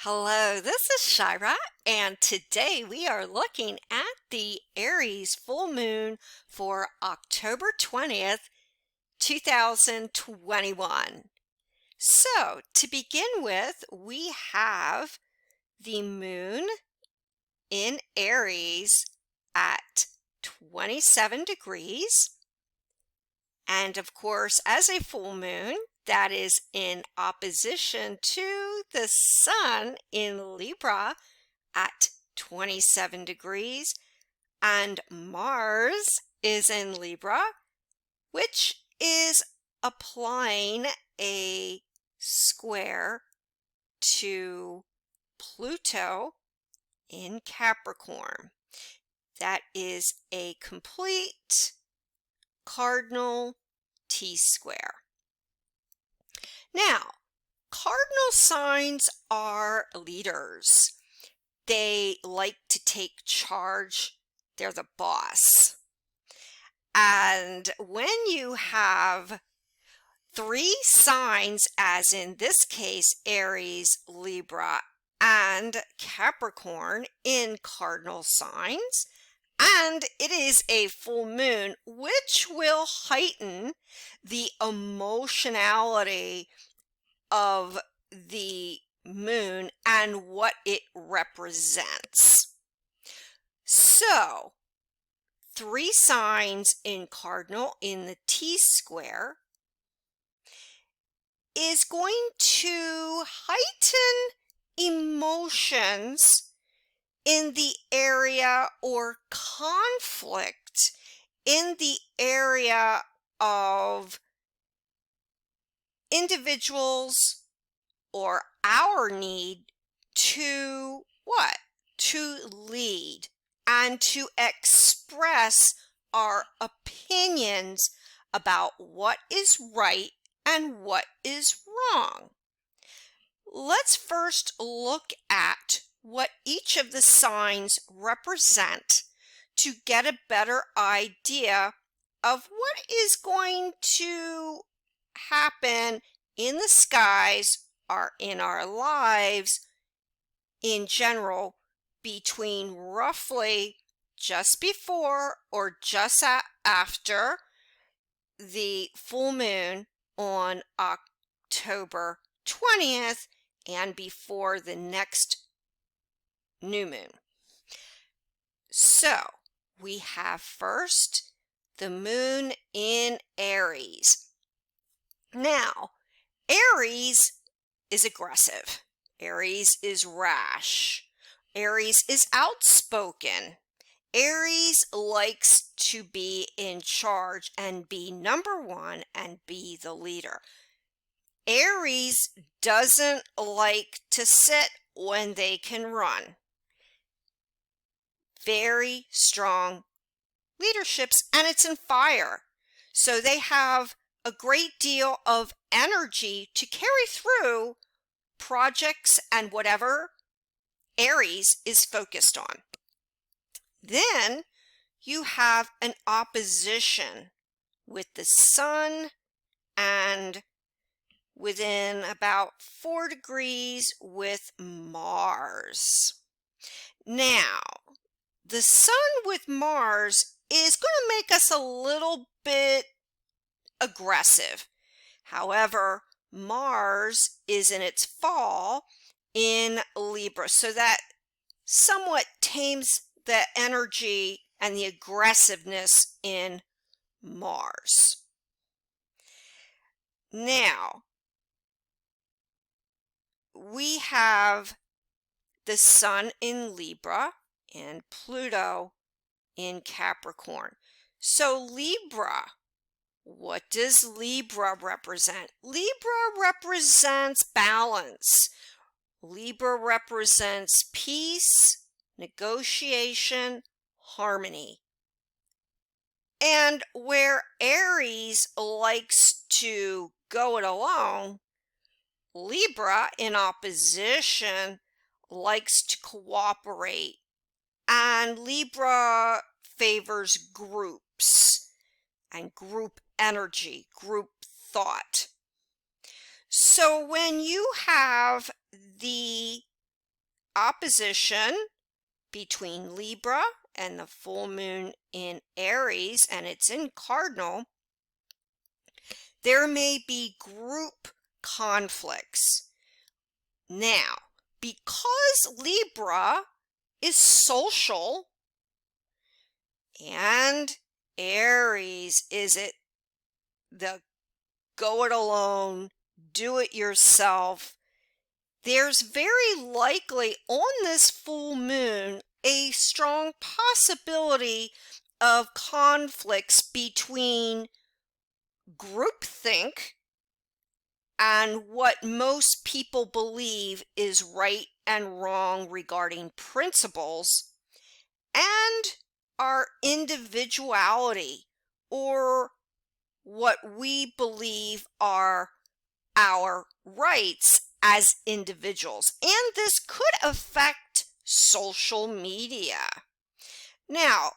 Hello, this is Shira, and today we are looking at the Aries full moon for October 20th, 2021. So, to begin with, we have the moon in Aries at 27 degrees. And of course, as a full moon, that is in opposition to the sun in Libra at 27 degrees, and Mars is in Libra, which is applying a square to Pluto in Capricorn. That is a complete cardinal T-square. Now, cardinal signs are leaders. They like to take charge. They're the boss. And when you have three signs, as in this case, Aries, Libra, and Capricorn in cardinal signs, and it is a full moon, which will heighten the emotionality of the moon and what it represents. So, three signs in cardinal in the T-square is going to heighten emotions in the area or conflict in the area of individuals or our need to what? To lead and to express our opinions about what is right and what is wrong. Let's first look at what each of the signs represent to get a better idea of what is going to happen in the skies or in our lives in general between roughly just before or just after the full moon on October 20th and before the next new moon. So we have first the moon in Aries. Now, Aries is aggressive. Aries is rash. Aries is outspoken. Aries likes to be in charge and be number one and be the leader. Aries doesn't like to sit when they can run. Very strong leaderships, and it's in fire. So they have a great deal of energy to carry through projects and whatever Aries is focused on. Then you have an opposition with the sun and within about 4 degrees with Mars. Now, the sun with Mars is going to make us a little bit aggressive. However, Mars is in its fall in Libra, so that somewhat tames the energy and the aggressiveness in Mars. Now, we have the sun in Libra and Pluto in Capricorn. So Libra, what does Libra represent? Libra represents balance. Libra represents peace, negotiation, harmony. And where Aries likes to go it alone, Libra in opposition likes to cooperate. And Libra favors groups and group energy, group thought. So when you have the opposition between Libra and the full moon in Aries, and it's in Cardinal, there may be group conflicts. Now, because Libra is social and Aries is the go it alone, do it yourself, there's very likely on this full moon a strong possibility of conflicts between groupthink and what most people believe is right and wrong regarding principles, and our individuality, or what we believe are our rights as individuals. And this could affect social media. Now,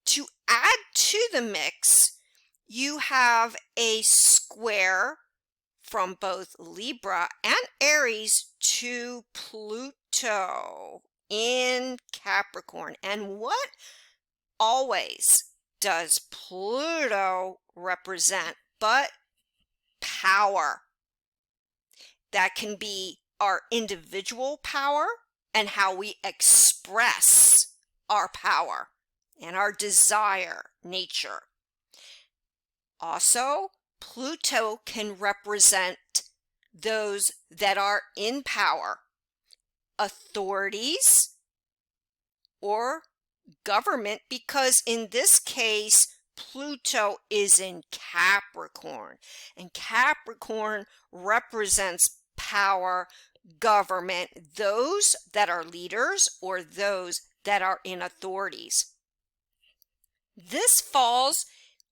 to add to the mix, you have a square from both Libra and Aries to Pluto in Capricorn. And what always does Pluto represent but power? That can be our individual power and how we express our power and our desire nature. Also, Pluto can represent those that are in power, authorities, or government, because in this case, Pluto is in Capricorn, and Capricorn represents power, government, those that are leaders or those that are in authorities. This falls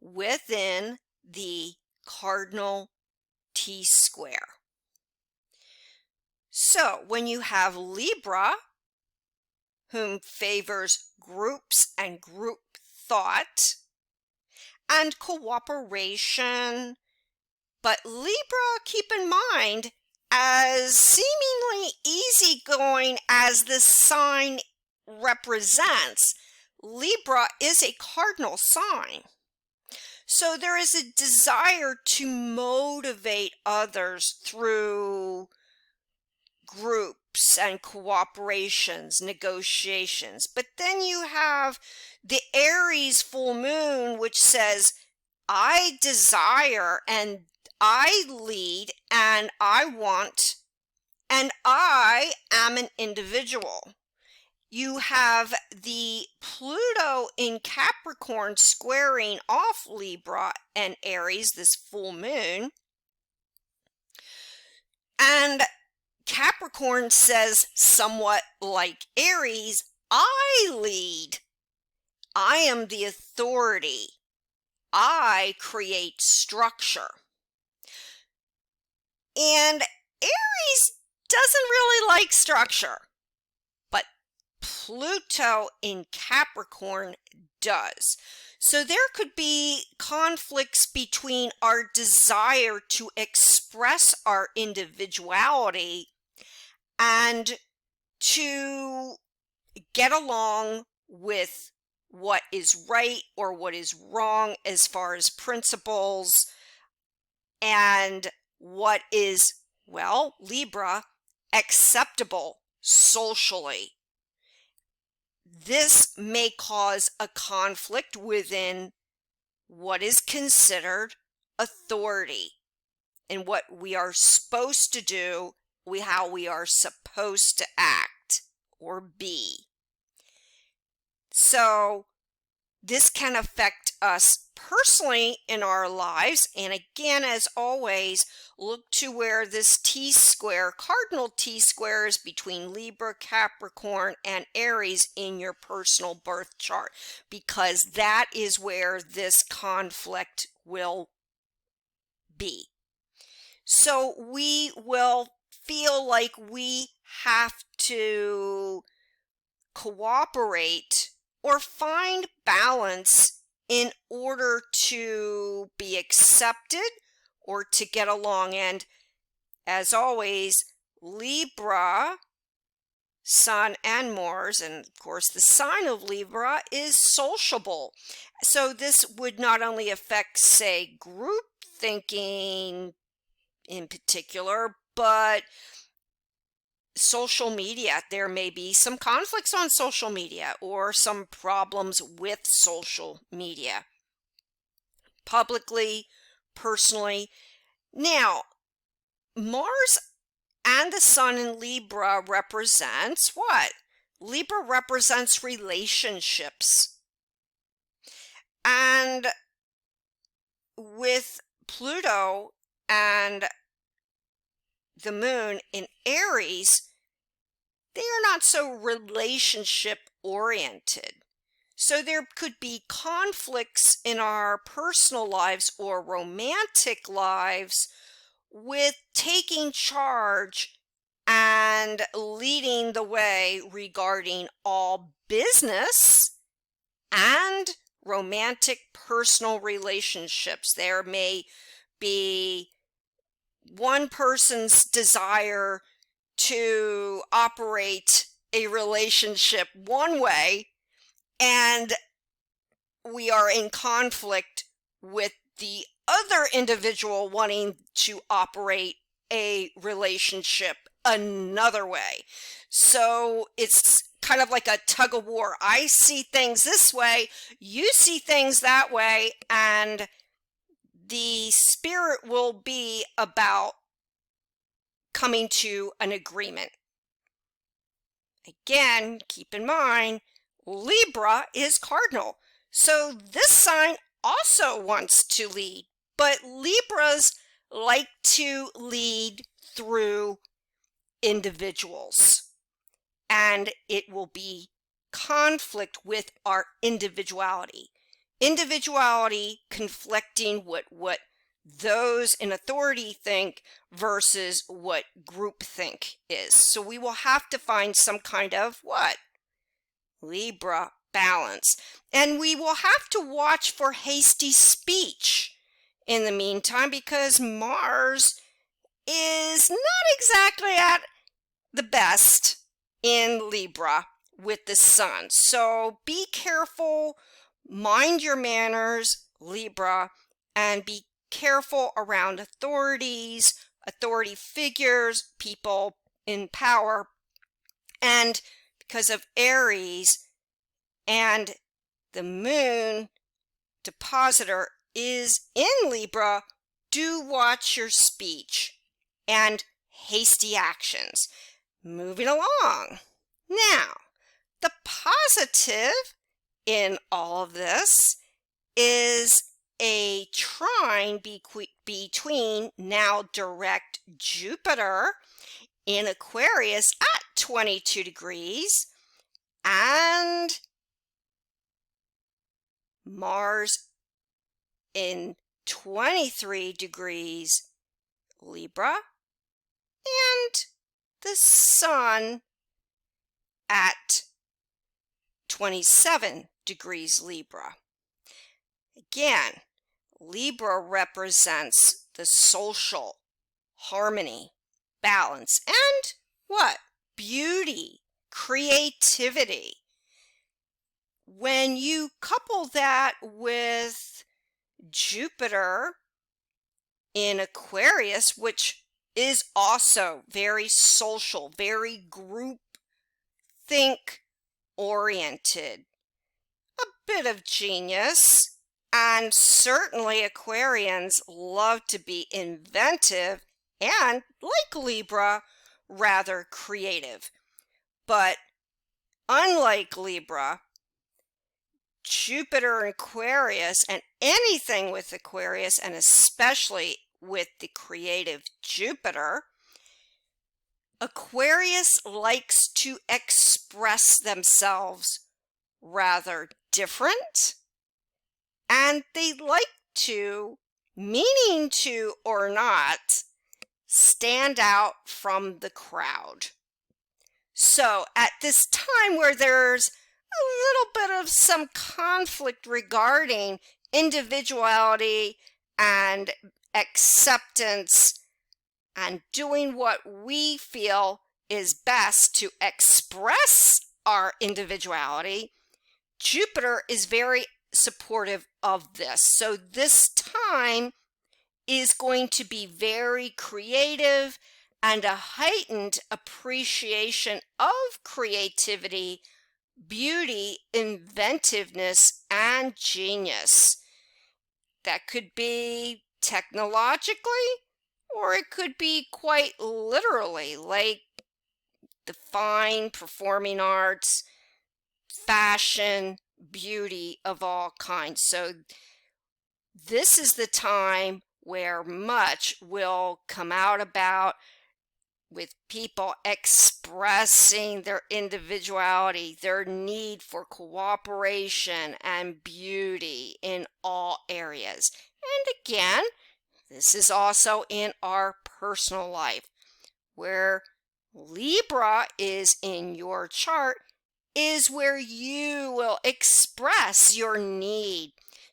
within the cardinal T-square. So when you have Libra, whom favors groups and group thought and cooperation, but Libra, keep in mind, as seemingly easygoing as this sign represents, Libra is a cardinal sign. So there is a desire to motivate others through groups and cooperations, negotiations. But then you have the Aries full moon, which says, I desire and I lead and I want and I am an individual. You have the Pluto in Capricorn squaring off Libra and Aries, this full moon. And Capricorn says, somewhat like Aries, I lead. I am the authority. I create structure. And Aries doesn't really like structure, but Pluto in Capricorn does. So there could be conflicts between our desire to express our individuality and to get along with what is right or what is wrong as far as principles, and what is, well, Libra, acceptable socially. This may cause a conflict within what is considered authority and what we are supposed to do, how we are supposed to act or be. So this can affect us personally in our lives. And again, as always, look to where this T-square, cardinal T-square, is between Libra, Capricorn, and Aries in your personal birth chart, because that is where this conflict will be. So we will feel like we have to cooperate or find balance in order to be accepted or to get along. And as always, Libra Sun and Mars, and of course the sign of Libra is sociable. So this would not only affect, say, group thinking in particular, but social media. There may be some conflicts on social media or some problems with social media, publicly, personally. Now, Mars and the Sun in Libra represents what? Libra represents relationships. And with Pluto and the Moon in Aries, they are not so relationship oriented. So there could be conflicts in our personal lives or romantic lives with taking charge and leading the way regarding all business and romantic personal relationships. There may be one person's desire to operate a relationship one way, and we are in conflict with the other individual wanting to operate a relationship another way. So it's kind of like a tug of war. I see things this way, you see things that way, and the spirit will be about coming to an agreement. Again, keep in mind, Libra is cardinal. So this sign also wants to lead, but Libras like to lead through individuals, and it will be conflict with our individuality. Individuality conflicting with what those in authority think versus what groupthink is. So we will have to find some kind of what? Libra balance. And we will have to watch for hasty speech in the meantime, because Mars is not exactly at the best in Libra with the Sun. So be careful, mind your manners, Libra, and be careful around authorities, authority figures, people in power. And because of Aries and the Moon depositor is in Libra, do watch your speech and hasty actions. Moving along. Now, the positive in all of this is a trine between now direct Jupiter in Aquarius at 22 degrees and Mars in 23 degrees Libra and the Sun at 27 degrees Libra. Again, Libra represents the social, harmony, balance, and what? Beauty, creativity. When you couple that with Jupiter in Aquarius, which is also very social, very group think oriented, a bit of genius, and certainly Aquarians love to be inventive and, like Libra, rather creative. But unlike Libra, Jupiter in Aquarius, and anything with Aquarius, and especially with the creative Jupiter, Aquarius likes to express themselves rather different, and they like to, meaning to or not, stand out from the crowd. So at this time where there's a little bit of some conflict regarding individuality and acceptance and doing what we feel is best to express our individuality, Jupiter is very supportive of this. So this time is going to be very creative and a heightened appreciation of creativity, beauty, inventiveness, and genius. That could be technologically, or it could be quite literally, like the fine performing arts, fashion, beauty of all kinds. So this is the time where much will come out about, with people expressing their individuality, their need for cooperation and beauty in all areas. And again, this is also in our personal life, where Libra is in your chart, is where you will express your need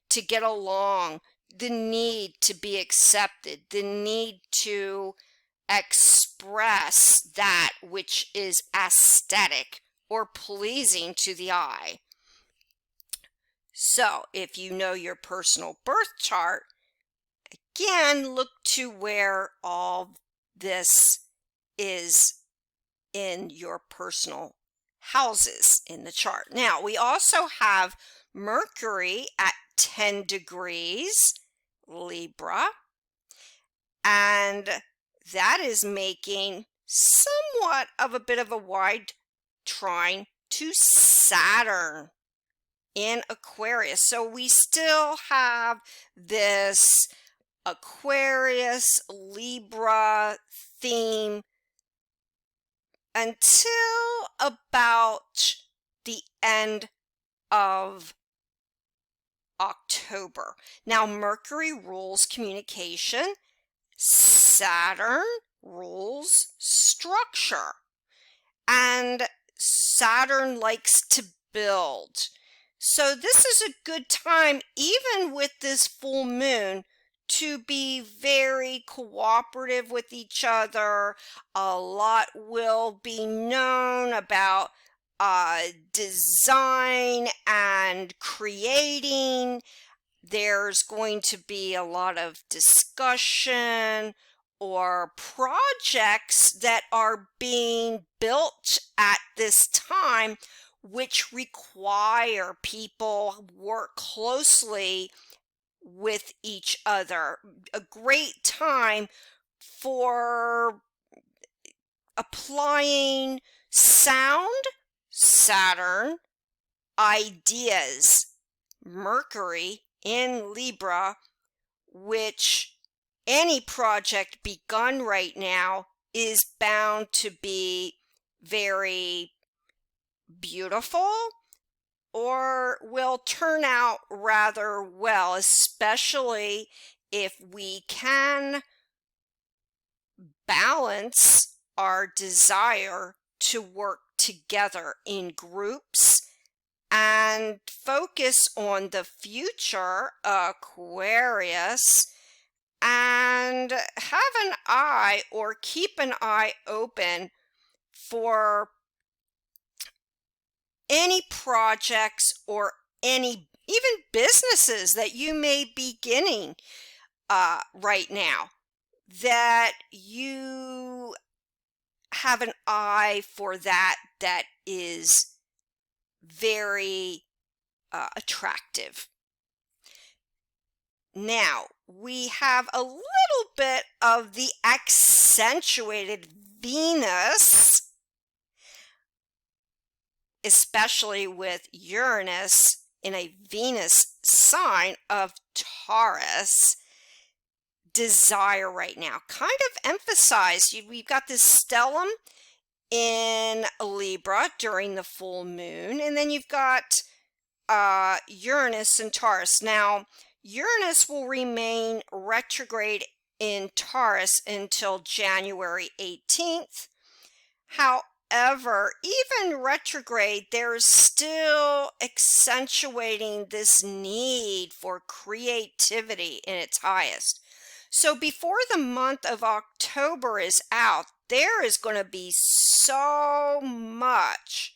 to get along, the need to be accepted, the need to express that which is aesthetic or pleasing to the eye. So if you know your personal birth chart, again, look to where all this is in your personal houses in the chart. Now, we also have Mercury at 10 degrees Libra, and that is making somewhat of a bit of a wide trine to Saturn in Aquarius. So we still have this Aquarius Libra theme until about the end of October. Now, Mercury rules communication. Saturn rules structure. And Saturn likes to build. So this is a good time, even with this full moon, to be very cooperative with each other. A lot will be known about design and creating. There's going to be a lot of discussion or projects that are being built at this time, which require people work closely with each other. A great time for applying sound, Saturn, ideas, Mercury in Libra, which any project begun right now is bound to be very beautiful or will turn out rather well, especially if we can balance our desire to work together in groups and focus on the future, Aquarius, and have an eye or keep an eye open for any projects or any even businesses that you may be beginning right now, that you have an eye for that is very attractive. Now, we have a little bit of the accentuated Venus, especially with Uranus in a Venus sign of Taurus. Desire right now, kind of emphasized. We've got this stellium in Libra during the full moon, and then you've got Uranus and Taurus. Now, Uranus will remain retrograde in Taurus until January 18th. However, even retrograde, there's still accentuating this need for creativity in its highest. So before the month of October is out, there is going to be so much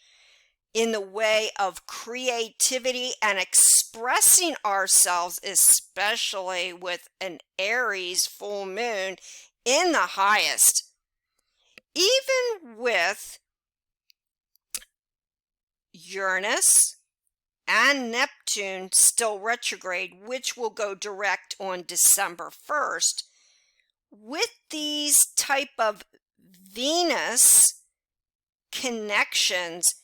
in the way of creativity and expressing ourselves, especially with an Aries full moon in the highest. Even with Uranus and Neptune still retrograde, which will go direct on December 1st, with these type of Venus connections,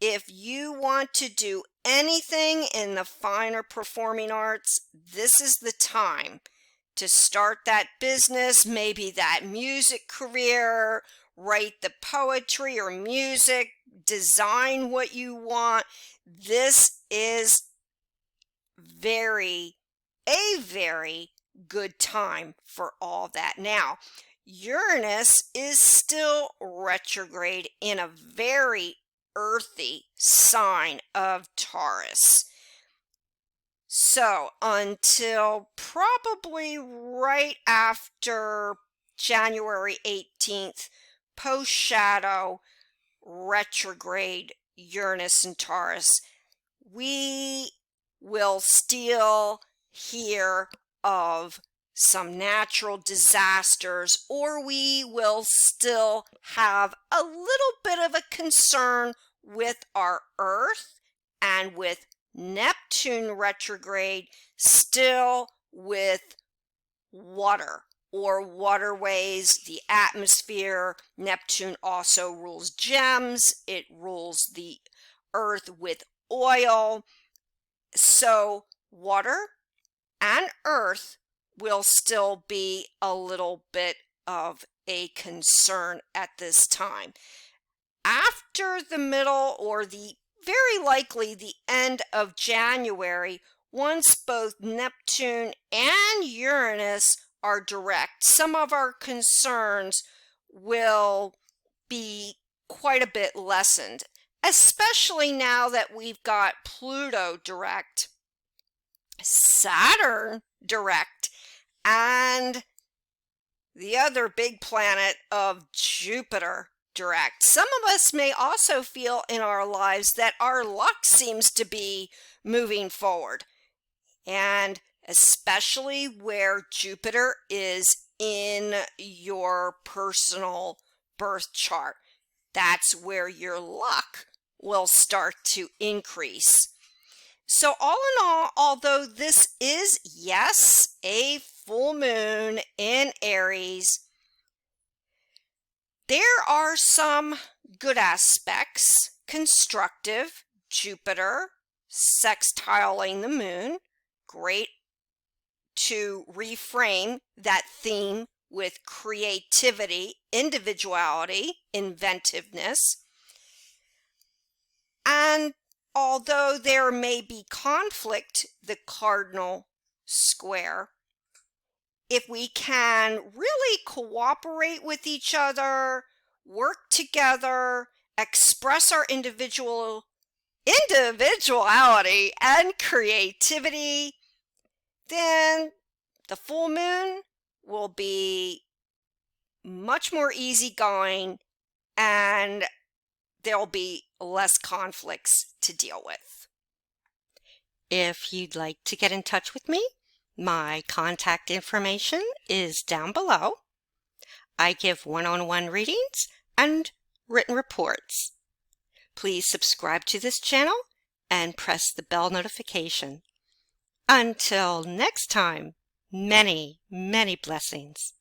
if you want to do anything in the finer performing arts, this is the time to start that business, maybe that music career, write the poetry or music, design what you want. This is a very good time for all that. Now, Uranus is still retrograde in a very earthy sign of Taurus. So until probably right after January 18th, post-shadow retrograde Uranus and Taurus, we will still hear of some natural disasters, or we will still have a little bit of a concern with our Earth, and with Neptune retrograde still with water or waterways, the atmosphere. Neptune also rules gems. It rules the Earth with oil. So water and Earth will still be a little bit of a concern at this time. After the middle, or the very likely the end of January, once both Neptune and Uranus are direct, some of our concerns will be quite a bit lessened, especially now that we've got Pluto direct, Saturn direct, and the other big planet of Jupiter direct. Some of us may also feel in our lives that our luck seems to be moving forward, and especially where Jupiter is in your personal birth chart. That's where your luck will start to increase. So all in all, although this is, yes, a full moon in Aries, there are some good aspects, constructive. Jupiter sextiling the moon, great to reframe that theme with creativity, individuality, inventiveness. And although there may be conflict, the cardinal square, if we can really cooperate with each other, work together, express our individuality and creativity, then the full moon will be much more easygoing, and there'll be less conflicts to deal with. If you'd like to get in touch with me, my contact information is down below. I give one-on-one readings and written reports. Please subscribe to this channel and press the bell notification. Until next time, many, many blessings.